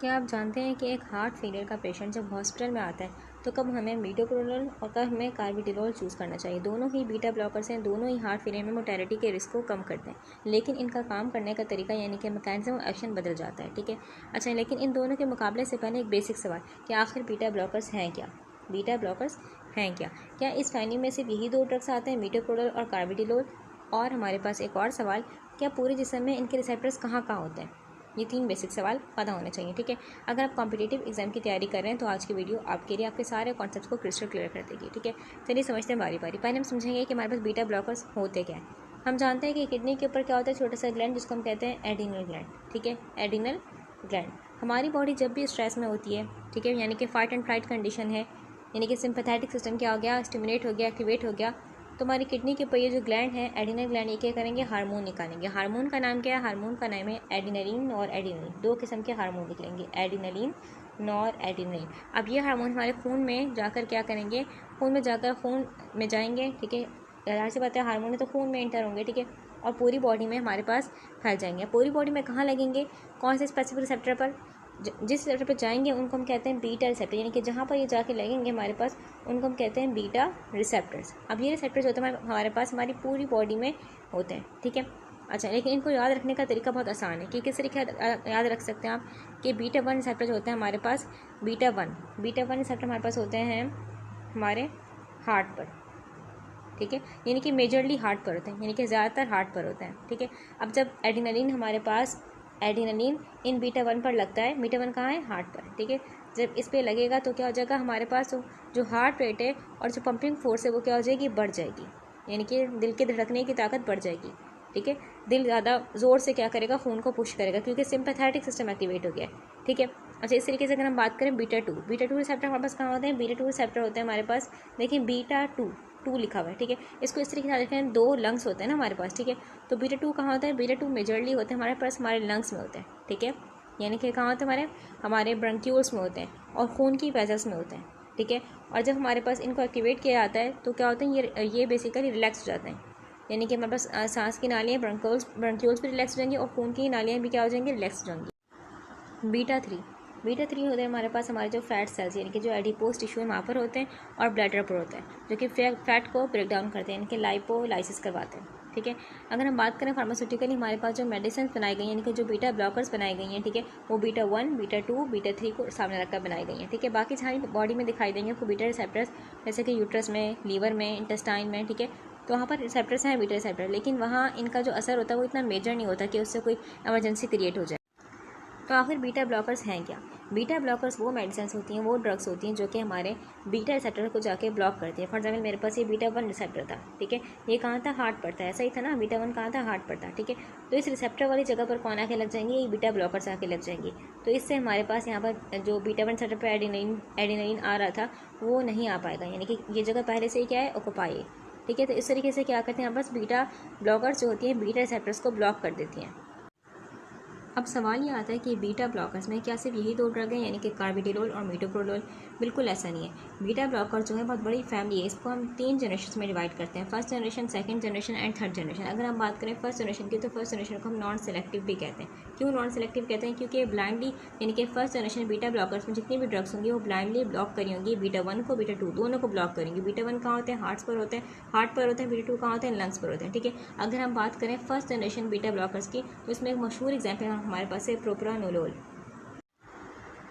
क्या आप जानते हैं कि एक हार्ट फेलियर का पेशेंट जब हॉस्पिटल में आता है तो कब हमें मीटोप्रोलोल और कब हमें कार्बिडिलोल चूज़ करना चाहिए। दोनों ही बीटा ब्लॉकर्स हैं, दोनों ही हार्ट फेलियर में मोर्टेलिटी के रिस्क को कम करते हैं, लेकिन इनका काम करने का तरीका यानी कि मैकेनिज्म ऑफ एक्शन बदल जाता है। ठीक है, अच्छा, लेकिन इन दोनों के मुकाबले से पहले एक बेसिक सवाल कि आखिर बीटा ब्लॉकर्स हैं क्या। बीटा ब्लॉकर्स हैं क्या इस फाइनल में सिर्फ यही दो ड्रग्स आते हैं, मीटोप्रोलोल और कार्बिडिलोल। और हमारे पास एक और सवाल, क्या पूरे जिस्म में इनके रिसेप्टर्स कहाँ कहाँ होते हैं। ये 3 बेसिक सवाल पता होने चाहिए। ठीक है, अगर आप कॉम्पिटिटिव एग्जाम की तैयारी कर रहे हैं तो आज की वीडियो आपके लिए आपके सारे कॉन्सेप्ट्स को क्रिस्टल क्लियर कर देगी। ठीक है, चलिए समझते हैं बारी बारी। पहले हम समझेंगे कि हमारे पास बीटा ब्लॉकर्स होते क्या हैं। हम जानते हैं कि किडनी के ऊपर क्या होता है, छोटा सा ग्लैंड जिसको हम कहते हैं एड्रिनल ग्लैंड। ठीक है, एड्रिनल ग्लैंड। हमारी बॉडी जब भी स्ट्रेस में होती है, ठीक है, यानी कि फाइट एंड फ्लाइट कंडीशन है, यानी कि सिंपैथेटिक सिस्टम क्या हो गया, स्टिमुलेट हो गया, एक्टिवेट हो गया, तो हमारी किडनी के ऊपर ये जो ग्लैंड है एडिनल ग्लैंड, ये क्या करेंगे, हार्मोन निकालेंगे। हार्मोन का नाम क्या है, हार्मोन का नाम है एडिनलिन और एडिनलिन। दो किस्म के हार्मोन निकलेंगे, एडिनलिन और एडिनलिन। अब ये हार्मोन हमारे खून में जाकर क्या करेंगे, खून में जाकर खून में जाएंगे। ठीक है, ज़ाहिर सी बात है हार्मोन है तो खून में एंटर होंगे। ठीक है, और पूरी बॉडी में हमारे पास फैल जाएंगे। पूरी बॉडी में कहाँ लगेंगे, कौन से स्पेसिफिक रिसेप्टर पर, जिस रिसेप्टर पर जाएंगे उनको हम कहते हैं बीटा रिसेप्टर, यानी कि जहाँ पर ये जाके लगेंगे हमारे पास उनको हम कहते हैं बीटा रिसेप्टर्स। अब ये रिसेप्टर्स होते हैं हमारे पास हमारी पूरी बॉडी में होते हैं। ठीक है, अच्छा, लेकिन इनको याद रखने का तरीका बहुत आसान है कि किस तरीके याद रख सकते हैं आप, कि बीटा 1 रिसेप्टर जो होते हैं हमारे पास, बीटा वन रिसेप्टर हमारे पास होते हैं हमारे हार्ट पर। ठीक है, यानी कि मेजरली हार्ट पर होते हैं, यानी कि ज़्यादातर हार्ट पर होते हैं। ठीक है, अब जब एडिनलिन हमारे पास, एडिनलिन इन बीटा 1 पर लगता है, बीटा 1 कहाँ है, हार्ट पर। ठीक है, जब इस पर लगेगा तो क्या हो जाएगा, हमारे पास जो हार्ट रेट है और जो पंपिंग फोर्स है वो क्या हो जाएगी, बढ़ जाएगी, यानी कि दिल के धड़कने की ताकत बढ़ जाएगी। ठीक है, दिल ज़्यादा ज़ोर से क्या करेगा, खून को पुश करेगा, क्योंकि सिंपैथेटिक सिस्टम एक्टिवेट हो गया है। ठीक है, अच्छा, इस तरीके से अगर हम बात करें बीटा टू रिसेप्टर हमारे पास कहाँ होते हैं, बीटा 2 रिसेप्टर होते हैं हमारे पास, देखिए बीटा टू लिखा हुआ है। ठीक है, इसको इस तरीके से देखें, 2 लंग्स होते हैं ना हमारे पास। ठीक है, तो बीटा 2 कहाँ होता है, बीटा 2 मेजरली होते हैं हमारे पास हमारे लंग्स में होते हैं। ठीक है, यानी कि कहाँ होते हैं, हमारे ब्रंक्यूल्स में होते हैं और खून की वेजल्स में होते हैं। ठीक है, और जब हमारे पास इनको एक्टिवेट किया जाता है तो क्या होता है, ये बेसिकली रिलैक्स हो जाते हैं, यानी कि हमारे पास सांस की नालियाँ, ब्रंक्यूल्स भी रिलैक्स हो जाएंगी और खून की नालियाँ भी क्या हो जाएंगी, रिलैक्स हो जाएंगी। बीटा थ्री होते हैं हमारे पास हमारे जो फैट सेल्स, यानी कि जो एडिपोज टिश्यू है वहाँ पर होते हैं, और ब्लैडर पर होते हैं, जो कि फैट को ब्रेक डाउन करते हैं, यानी कि लाइपोलाइसिस करवाते हैं। ठीक है, अगर हम बात करें फार्मास्यूटिकली, हमारे पास जो मेडिसिन बनाई गई हैं, यानी कि जो बीटा ब्लॉकर्स बनाई गई हैं, ठीक है, वो बीटा 1, बीटा 2, बीटा 3 को सामने रखकर बनाई गई हैं। ठीक है, बाकी सारी बॉडी में दिखाई देंगे आपको बीटा रिसेप्टर्स, जैसे कि यूट्रस में, लीवर में, इंटेस्टाइन में। ठीक है, तो वहाँ पर रिसेप्टर्स हैं बीटा रिसेप्टर, लेकिन वहाँ इनका जो असर होता है वो इतना मेजर नहीं होता कि उससे कोई एमरजेंसी क्रिएट हो जाए। तो आखिर बीटा ब्लॉकर्स हैं क्या। बीटा ब्लॉकर्स वो मेडिसिन होती हैं, वो ड्रग्स होती हैं जो कि हमारे बीटा रिसेप्टर को जाके ब्लॉक करती हैं। फॉर एग्जाम्पल मेरे पास ये बीटा 1 रिसेप्टर था। ठीक है, ये कहाँ था, हार्ट पर था, ऐसा ही था ना, बीटा 1 कहाँ था, हार्ट पर था। ठीक है, तो इस रिसेप्टर वाली जगह पर कौन आके लग जाएंगे, ये बीटा ब्लॉकर्स आके लग जाएंगी। तो इससे हमारे पास यहाँ पर जो बीटा 1 रिसेप्टर पर एडिनलिन आ रहा था वो नहीं आ पाएगा, यानी कि ये जगह पहले से ही क्या है, ऑक्यूपाई है। ठीक है, तो इस तरीके से क्या करते हैं, बस बीटा ब्लॉकर्स जो होती हैं बीटा रिसेप्टर्स को ब्लॉक कर देती हैं। अब सवाल ये आता है कि बीटा ब्लॉकर्स में क्या सिर्फ यही दो ड्रग हैं, यानी कि कार्बिडिलोल और मीटोप्रोलोल। बिल्कुल ऐसा नहीं है। बीटा ब्लॉकर जो है बहुत बड़ी फैमिली है, इसको हम 3 जनरेशन में डिवाइड करते हैं, first generation, second generation and third generation. अगर हम बात करें फर्स्ट जनरेशन की, तो फर्स्ट जनरेशन को हम नॉन सेलेक्टिव भी कहते हैं। क्यों नॉन सेलेक्टिव कहते हैं, क्योंकि ब्लाइंडली, यानी कि फर्स्ट जनरेशन बीटा ब्लॉकर्स में जितनी भी ड्रग्स होंगी वो ब्लाइंडली ब्लॉक करी होंगी, बीटा 1 को, बीटा 2 दोनों को ब्लॉक करेंगी। बीटा 1 कहाँ होते हैं, हार्ट पर होते हैं, बीटा 2 कहाँ होते हैं, लंग्स पर होते हैं। ठीक है, अगर हम बात करें फर्स्ट जनरेशन बीटा ब्लॉकर्स की, तो इसमें एक मशहूर एग्जाम्पल हमारे पास है propranolol.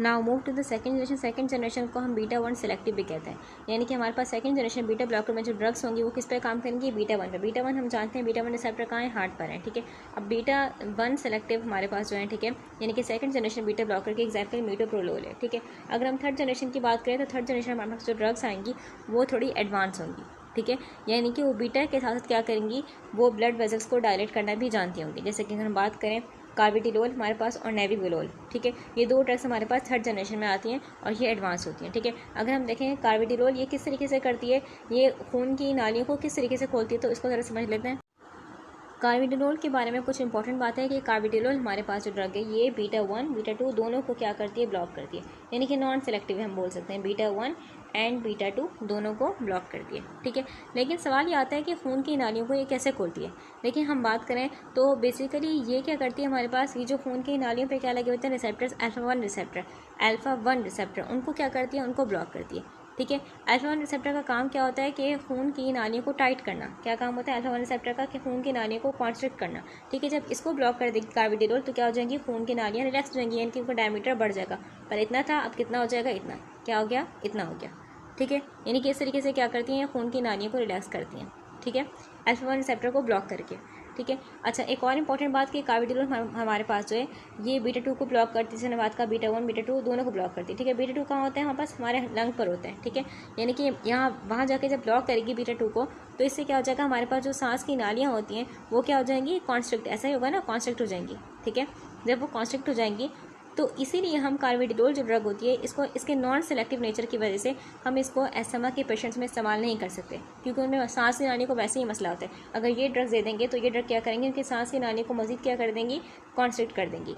Now move to the second generation को हम बीटा 1 सेलेक्टिव भी कहते हैं, यानी कि हमारे पास सेकंड जनरेशन बीटा ब्लॉकर में जो ड्रग्स होंगी वो किस पे काम करेंगी, बीटा 1 पे। बीटा 1 हम जानते हैं, बीटा 1 रिसेप्टर कहाँ है, हार्ट पर है। ठीक है, अब बीटा 1 सेलेक्टिव हमारे पास जो है, ठीक है, यानी कि सेकंड जनरेशन बीटा ब्लॉकर के एग्जाम्पल मीटोप्रोलोल है। ठीक है, अगर हम थर्ड जनरेशन की बात करें तो थर्ड जनरेशन हमारे पास जो ड्रग्स आएंगी वो थोड़ी एडवांस होंगी। ठीक है, यानी कि वो बीटा के साथ क्या करेंगी, वो ब्लड वेजल्स को डायलेट करना भी जानती होंगी, जैसे कि अगर हम बात करें कार्बिडिलोल हमारे पास और नेविगोलोल। ठीक है, ये 2 ड्रग्स हमारे पास थर्ड जनरेशन में आती हैं और ये एडवांस होती हैं। ठीक है, अगर हम देखें कार्बिडिलोल ये किस तरीके से करती है, ये खून की नालियों को किस तरीके से खोलती है, तो इसको ज़रा समझ लेते हैं। कार्बिडिनोल के बारे में कुछ इंपॉर्टेंट बात है कि कार्बिडिनोल हमारे पास जो ड्रग है ये बीटा 1 बीटा 2 दोनों को क्या करती है, ब्लॉक करती है, यानी कि नॉन सेलेक्टिव हम बोल सकते हैं। बीटा 1 एंड बीटा 2 दोनों को ब्लॉक करती है, ठीक है। लेकिन सवाल ये आता है कि खून की नालियों को ये कैसे खोलती है। लेकिन हम बात करें तो बेसिकली ये क्या करती है, हमारे पास ये जो खून की नालियों पे क्या लगे होते हैं रिसेप्टर्स, अल्फा 1 रिसेप्टर, उनको क्या करती है, उनको ब्लॉक करती है, ठीक है। अल्फा 1 रिसेप्टर का काम क्या होता है कि खून की नालियों को टाइट करना। क्या काम होता है अल्फा 1 रिसेप्टर का, कि खून की नालियों को कॉन्स्ट्रिक्ट करना, ठीक है। जब इसको ब्लॉक कर देगी कार्बिडिनोल तो क्या हो जाएंगी, खून की नालियाँ रिलैक्स हो जाएंगी, यानी कि उनका डायमीटर बढ़ जाएगा। पर इतना था, अब कितना हो जाएगा, इतना, क्या हो गया, इतना हो गया, ठीक है। यानी कि इस तरीके से क्या करती हैं, खून की नालियों को रिलैक्स करती हैं, ठीक है, अल्फा 1 रिसेप्टर को ब्लॉक करके, ठीक है। अच्छा, एक और इंपॉर्टेंट बात कि कार्बिडिनोल हमारे पास जो है ये बीटा 2 को ब्लॉक करती है, जैसे बात का बीटा 1 बीटा 2 दोनों को ब्लॉक करती है, ठीक है। बीटा 2 कहाँ होता है, हमारे पास हमारे लंग पर होता है, ठीक है। यानी कि यहाँ वहाँ जाके जब ब्लॉक करेगी बीटा 2 को तो इससे क्या हो जाएगा, हमारे पास जो सांस की नालियाँ होती हैं वो क्या हो जाएंगी, कॉन्स्ट्रिक्ट, ऐसा ही होगा ना, कॉन्स्ट्रिक्ट हो जाएंगी, ठीक है। जब वो कॉन्स्ट्रिक्ट हो जाएंगी तो इसीलिए हम कार्बिडिनोल जो ड्रग होती है इसको इसके नॉन सेलेक्टिव नेचर की वजह से हम इसको एस्थमा के पेशेंट्स में इस्तेमाल नहीं कर सकते, क्योंकि उनमें सांस की नालियों को वैसे ही मसला होता है। अगर ये ड्रग दे देंगे तो ये ड्रग क्या करेंगे, उनकी सांस की नालियों को मजीद क्या कर देंगी, कॉन्स्ट्रिक्ट कर देंगी।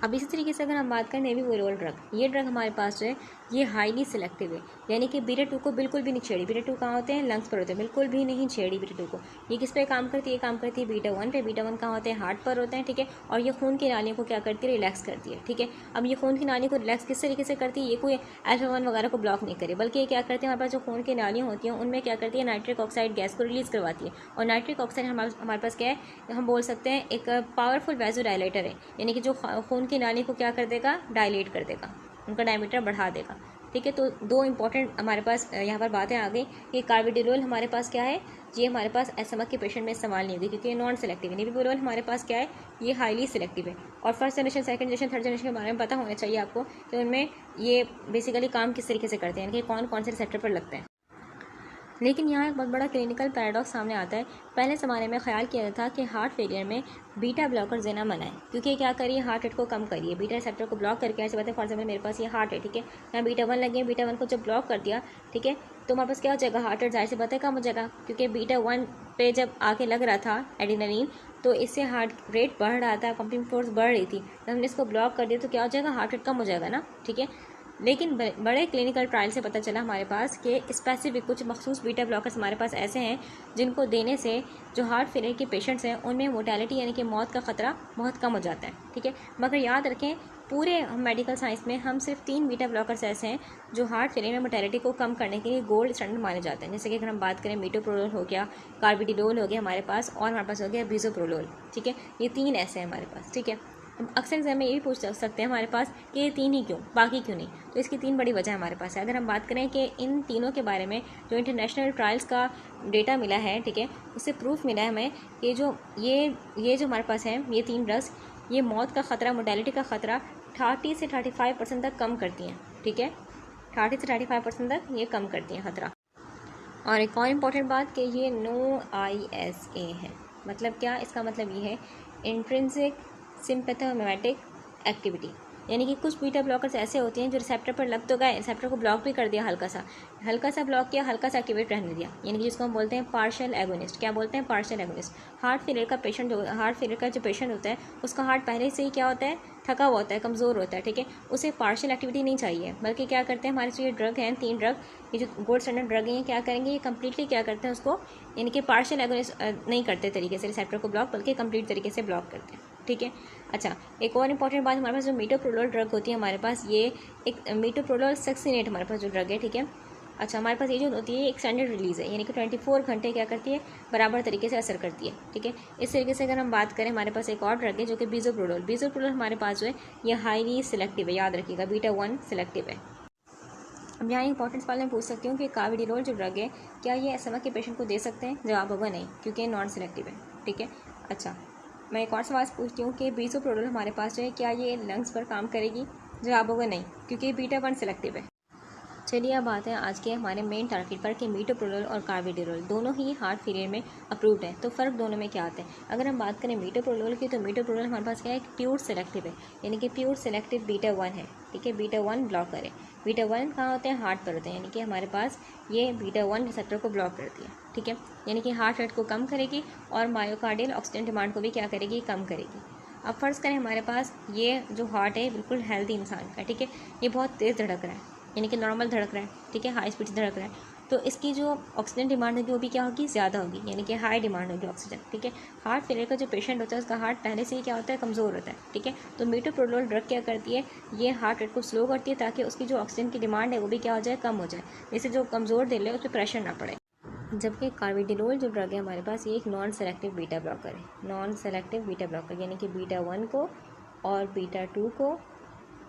अब इसी तरीके से अगर हम बात करें नेविबोरोल ड्रग, ये ड्रग हमारे पास जो है ये हाईली सिलेक्टिव है, यानी कि बीटा 2 को बिल्कुल भी नहीं छेड़ी। बीटा 2 कहाँ होते हैं, लंग्स पर होते हैं, बिल्कुल भी नहीं छेड़ी बीटा 2 को। ये किस पे काम करती है, ये काम करती है बीटा 1 पे। बीटा 1 कहाँ होते हैं, हार्ट पर होते हैं, ठीक है। और ये खून की नालियों को क्या करती है, रिलैक्स करती है, ठीक है। अब ये खून की नालियों को रिलैक्स किस तरीके से करती है, ये कोई अल्फा 1 वगैरह को ब्लॉक नहीं करे, बल्कि ये क्या करती है, हमारे पास जो खून की नालियाँ होती हैं उनमें क्या करती है, नाइट्रिक ऑक्साइड गैस को रिलीज़ करवाती है। और नाइट्रिक ऑक्साइड हमारे पास क्या है, हम बोल सकते हैं एक पावरफुल वैसोडायलेटर है, यानी कि जो खून की नाली को क्या कर देगा, डायलेट कर देगा, उनका डायमीटर बढ़ा देगा, ठीक है। तो दो इंपॉर्टेंट हमारे पास यहाँ पर बातें आ गई कि कार्बिडिनोल हमारे पास क्या है, ये हमारे पास एस्थमा के पेशेंट में इस्तेमाल नहीं होगी क्योंकि ये नॉन सेलेक्टिव है। नेविबोरोल हमारे पास क्या है, ये हाईली सिलेक्टिव है। और first generation, second generation, third generation के बारे में पता होना चाहिए आपको कि उनमें ये बेसिकली काम किस तरीके से करते हैं, यानी कि कौन कौन से रिसेप्टर पर लगते हैं। लेकिन यहाँ एक बहुत बड़ा क्लिनिकल पैराडॉक्स सामने आता है। पहले ज़माने में ख्याल किया था कि हार्ट फेलियर में बीटा ब्लॉकर देना मना है, क्योंकि क्या करिए, हार्ट रेट को कम करिए, बीटा रिसेप्टर को ब्लॉक करके। ऐसे बात है, फॉर एग्जाम्पल मेरे पास ये हार्ट है, ठीक है, यहाँ बीटा 1 लगे, बीटा 1 को जब ब्लॉक कर दिया, ठीक है, तो हमारे पास क्या हो जाएगा, हार्ट रेट जाहिर सी बात है कम हो जाएगा, क्योंकि बीटा 1 पे जब आके लग रहा था एड्रेनलिन तो इससे हार्ट रेट बढ़ रहा था, पंपिंग फोर्स बढ़ रही थी। तो हमने इसको ब्लॉक कर दिया तो क्या हो जाएगा, हार्ट रेट कम हो जाएगा ना, ठीक है। लेकिन बड़े क्लिनिकल ट्रायल से पता चला हमारे पास कि स्पेसिफिक कुछ मखसूस बीटा ब्लॉकर्स हमारे पास ऐसे हैं जिनको देने से जो हार्ट फेलियर के पेशेंट्स हैं उनमें मोर्टेलिटी यानी कि मौत का ख़तरा बहुत कम हो जाता है, ठीक है। मगर याद रखें, पूरे मेडिकल साइंस में हम सिर्फ 3 बीटा ब्लॉकर्स ऐसे हैं जो हार्ट फेलियर में मोर्टेलिटी को कम करने के लिए गोल्ड स्टैंडर्ड माने जाते हैं। जैसे कि अगर हम बात करें, मीटोप्रोलोल हो गया, कार्बिडिनोल हो गया हमारे पास, और हमारे पास हो गया बिसोप्रोलोल, ठीक है। ये 3 ऐसे हैं हमारे पास, ठीक है। अक्सर एग्जाम में ये भी पूछ सकते हैं हमारे पास कि ये 3 ही क्यों, बाकी क्यों नहीं। तो इसकी 3 बड़ी वजह हमारे पास है। अगर हम बात करें कि इन तीनों के बारे में जो इंटरनेशनल ट्रायल्स का डेटा मिला है, ठीक है, उससे प्रूफ मिला है हमें कि जो ये जो हमारे पास है ये 3 ड्रग्स, ये मौत का ख़तरा, मोर्टेलिटी का ख़तरा 30 से 35% तक कम करती हैं, ठीक है। 30 से 35% तक ये कम करती हैं ख़तरा। और एक और इम्पॉर्टेंट बात कि ये नो ISA है। मतलब क्या, इसका मतलब ये है इंट्रिंसिक सिम्पैथोमिमेटिक एक्टिविटी, यानी कि कुछ बीटा ब्लॉकर्स ऐसे होते हैं जो रिसेप्टर पर लग तो गए, रिसेप्टर को ब्लॉक भी कर दिया, हल्का सा ब्लॉक किया, हल्का सा एक्टिवेट रहने दिया, यानी कि जिसको हम बोलते हैं पार्शियल एगोनिस्ट। क्या बोलते हैं, पार्शियल एगोनिस्ट। हार्ट फेलियर का जो पेशेंट होता है उसका हार्ट पहले से ही क्या होता है, थका हुआ होता है, कमज़ोर होता है, ठीक है। उसे पार्शियल एक्टिविटी नहीं चाहिए, बल्कि क्या करते हैं हमारे जो ये ड्रग हैं, 3 ड्रग, ये जो गोल्ड स्टैंडर्ड ड्रग हैं, क्या करेंगे, ये कम्प्लीटली क्या करते हैं उसको, यानी कि पार्शियल एगोनिस्ट नहीं करते तरीके से रिसेप्टर को ब्लॉक, बल्कि कंप्लीट तरीके से ब्लॉक करते हैं, ठीक है। अच्छा, एक और इंपॉर्टेंट बात, हमारे पास जो मीटोप्रोलोल ड्रग होती है हमारे पास, ये एक मीटोप्रोलोल सक्सिनेट हमारे पास जो ड्रग है, ठीक है। अच्छा, हमारे पास ये जो होती है एक स्टैंडर्ड रिलीज़ है, यानी कि 24 घंटे क्या करती है, बराबर तरीके से असर करती है, ठीक है। इस तरीके से अगर हम बात करें, हमारे पास एक और ड्रग है जो कि बिसोप्रोलोल हमारे पास जो है ये हाईली सिलेक्टिव है, याद रखिएगा, बीटा 1 सिलेक्टिव है। अब यहाँ इंपॉर्टेंट सवाल मैं पूछ सकती हूँ कि कार्बिडिनोल जो ड्रग है क्या ये एस्थमा के पेशेंट को दे सकते हैं, जवाब होगा नहीं, क्योंकि ये नॉन सिलेक्टिव है, ठीक है। अच्छा, मैं एक और सवाल पूछती हूँ कि बिसोप्रोलोल हमारे पास जो है क्या ये लंग्स पर काम करेगी, जवाब होगा नहीं, क्योंकि बीटा 1 सिलेक्टिव है। चलिए अब आते हैं आज के हमारे मेन टारगेट पर कि मीटोप्रोलोल और कार्बिडिरोल दोनों ही हार्ट फेलियर में अप्रूव्ड है। तो फ़र्क दोनों में क्या आता है? अगर हम बात करें मीटोप्रोलोल की, तो मीटोप्रोलोल हमारे पास क्या है, प्योर सेलेक्टिव है, यानी कि प्योर सेलेक्टिव बीटा 1 है। ठीक है, बीटा 1 ब्लॉकर है। बीटा 1 कहाँ होते हैं? हार्ट पर होते हैं, यानी कि हमारे पास ये बीटा 1 रिसेप्टर को ब्लॉक करती है। ठीक है, यानी कि हार्ट रेट को कम करेगी और मायोकार्डियल ऑक्सीजन डिमांड को भी क्या करेगी, कम करेगी। अब फ़र्ज़ करें हमारे पास ये जो हार्ट है बिल्कुल हेल्दी इंसान का, ठीक है, ये बहुत तेज़ धड़क रहा है, यानी कि नॉर्मल धड़क रहा है, ठीक है, हाई स्पीड से धड़क रहा है, तो इसकी जो ऑक्सीजन डिमांड होगी वो भी क्या होगी, ज़्यादा होगी, यानी कि हाई डिमांड होगी ऑक्सीजन। ठीक है, हार्ट फेलियर का जो पेशेंट होता है उसका हार्ट पहले से ही क्या होता है, कमज़ोर होता है। ठीक है, तो मीटोप्रोलोल ड्रग क्या करती है, ये हार्ट रेट को स्लो करती है ताकि उसकी जो ऑक्सीजन की डिमांड है वो भी क्या हो जाए, कम हो जाए, जिससे जो कमज़ोर दिल है उस पर प्रेशर ना पड़े। जबकि कार्बिडिलोल जो ड्रग है हमारे पास, ये एक नॉन सेलेक्टिव बीटा ब्लॉकर है। नॉन सेलेक्टिव बीटा ब्लॉकर यानी कि बीटा 1 को और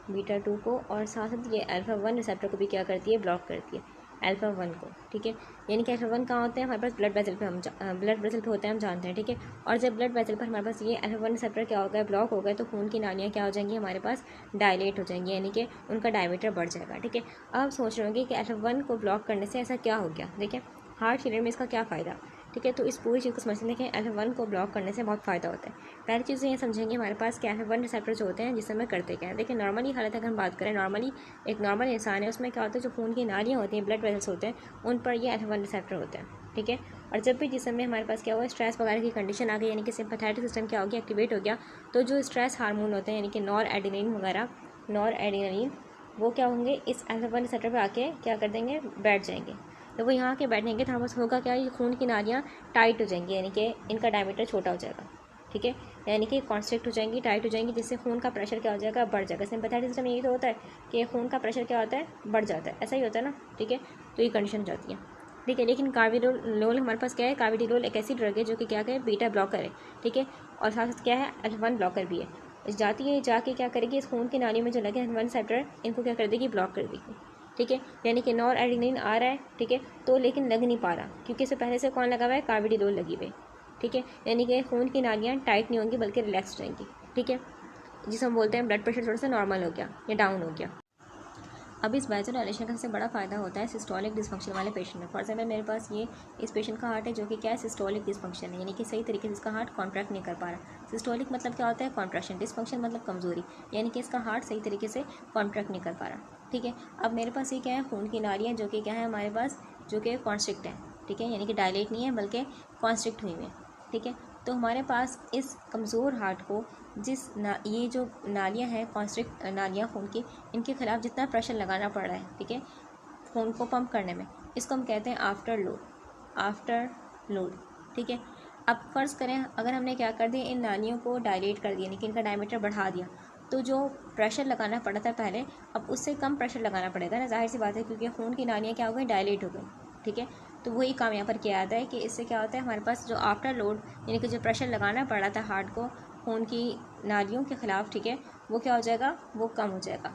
बीटा टू को और साथ साथ ये अल्फ़ा 1 रिसेप्टर को भी क्या करती है, ब्लॉक करती है, अल्फ़ा 1 को। ठीक है, यानी कि अल्फ़ा 1 कहाँ होते हैं हमारे पास, ब्लड वेसल पे, हम ब्लड वेसल पे होते हैं, हम जानते हैं। ठीक है, और जब ब्लड वेसल पर हमारे पास ये अल्फ़ा 1 रिसेप्टर क्या हो गया, ब्लॉक हो गए, तो खून की नालियाँ क्या हो जाएंगी, हमारे पास डायलेट हो जाएंगी, यानी कि उनका डायमीटर बढ़ जाएगा। ठीक है, अब सोच रहे होंगे कि अल्फ़ा 1 को ब्लॉक करने से ऐसा क्या हो गया। देखिए, हार्ट फेलियर में इसका क्या फ़ायदा। ठीक है, तो इस पूरी चीज़ को समझने के अल्फ़ा 1 को ब्लॉक करने से बहुत फ़ायदा होता है। पहली चीज़ ये समझेंगे हमारे पास कि अल्फ़ा 1 रिसेप्टर जो होते हैं जिस समय करते क्या है। देखिए, नॉर्मली हालत अगर हम बात करें, नॉर्मली एक नॉर्मल इंसान है, उसमें क्या होता है, जो खून की नालियाँ होती हैं, ब्लड वेसल्स होते हैं, उन पर ये अल्फ़ा 1 रिसेप्टर होते हैं। ठीक है, और जब भी जिस समय हमारे पास क्या हुआ, स्ट्रेस वगैरह की कंडीशन आ गई, यानी कि सिंपैथेटिक सिस्टम क्या हो गया, एक्टिवेट हो गया, तो जो स्ट्रेस हार्मोन होते हैं, यानी कि नॉर एड्रेनलिन वगैरह, नॉर एड्रेनलिन, वो क्या होंगे, इस अल्फ़ा 1 रिसेप्टर पर आके क्या कर देंगे, बैठ जाएंगे। तो वो यहाँ के बैठेंगे तो हमारे पास होगा क्या, ये खून की नालियाँ टाइट हो जाएंगी, यानी कि इनका डायमीटर छोटा हो जाएगा। ठीक है, यानी कि कॉन्स्ट्रिक्ट हो जाएंगी, टाइट हो जाएंगी, जिससे खून का प्रेशर क्या हो जाएगा, बढ़ जाएगा। सिंपैथेटिक सिस्टम यही तो होता है कि खून का प्रेशर क्या होता है, बढ़ जाता है, ऐसा ही होता है ना। ठीक है, तो ये कंडीशन हो जाती है। ठीक है, लेकिन कार्बिडिलोल हमारे पास क्या है, कार्बिडिलोल एक ऐसी ड्रग है जो कि क्या है, बीटा ब्लॉकर है। ठीक है, और साथ साथ क्या है, अल्फ़ा 1 ब्लॉकर भी है। जाती है जाके क्या करेगी, इस खून की नालियों में जो लगे अल्फ़ा 1 रिसेप्टर, इनको क्या कर देगी, ब्लॉक कर देगी। ठीक है, यानी कि नॉर एड्रेनलिन आ रहा है, ठीक है, तो लेकिन लग नहीं पा रहा, क्योंकि इससे पहले से कौन लगा हुआ है, कार्बिडिलोल लगी हुई। ठीक है, यानी कि खून की नालियाँ टाइट नहीं होंगी बल्कि रिलैक्स हो जाएंगी। ठीक है, जिसे हम बोलते हैं ब्लड प्रेशर थोड़ा सा नॉर्मल हो गया या डाउन हो गया। अब इस वाइजोडाइलेशन का सबसे बड़ा फ़ायदा होता है सिस्टोलिक डिस्फंक्शन वाले पेशेंट में। फॉर एग्जाम्पल मेरे पास ये इस पेशेंट का हार्ट है जो कि क्या है, सिस्टोलिक डिस्फंक्शन है, यानी कि सही तरीके से इसका हार्ट कॉन्ट्रैक्ट नहीं कर पा रहा। सिस्टोलिक मतलब क्या होता है, कॉन्ट्रैक्शन, डिस्फंक्शन मतलब कमजोरी, यानी कि इसका हार्ट सही तरीके से कॉन्ट्रैक्ट नहीं कर पा रहा। ठीक है, अब मेरे पास ये क्या है, खून की नालियाँ जो कि क्या है हमारे पास, जो कि कॉन्स्ट्रिक्ट है। ठीक है, यानी कि डायलेट नहीं है बल्कि कॉन्स्ट्रिक्ट हुई है। ठीक है, तो हमारे पास इस कमज़ोर हार्ट को ये जो नालियाँ हैं, कॉन्स्ट्रिक्ट नालियाँ खून की, इनके खिलाफ जितना प्रेशर लगाना पड़ रहा है, ठीक है, खून को पंप करने में, इसको हम कहते हैं आफ्टर लोड। ठीक है, अब फ़र्ज़ करें अगर हमने क्या कर दिया, इन नालियों को डायलेट कर दिया, यानी कि इनका डायमीटर बढ़ा दिया, तो जो प्रेशर लगाना पड़ा था पहले, अब उससे कम प्रेशर लगाना पड़ेगा ना, जाहिर सी बात है, क्योंकि खून की नालियाँ क्या हो गई, डायलेट हो गई। ठीक है, तो वही काम यहाँ पर किया जाता है कि इससे क्या होता है, हमारे पास जो आफ्टर लोड, यानी कि जो प्रेशर लगाना पड़ रहा था हार्ट को खून की नालियों के ख़िलाफ़, ठीक है, वो क्या हो जाएगा, वो कम हो जाएगा।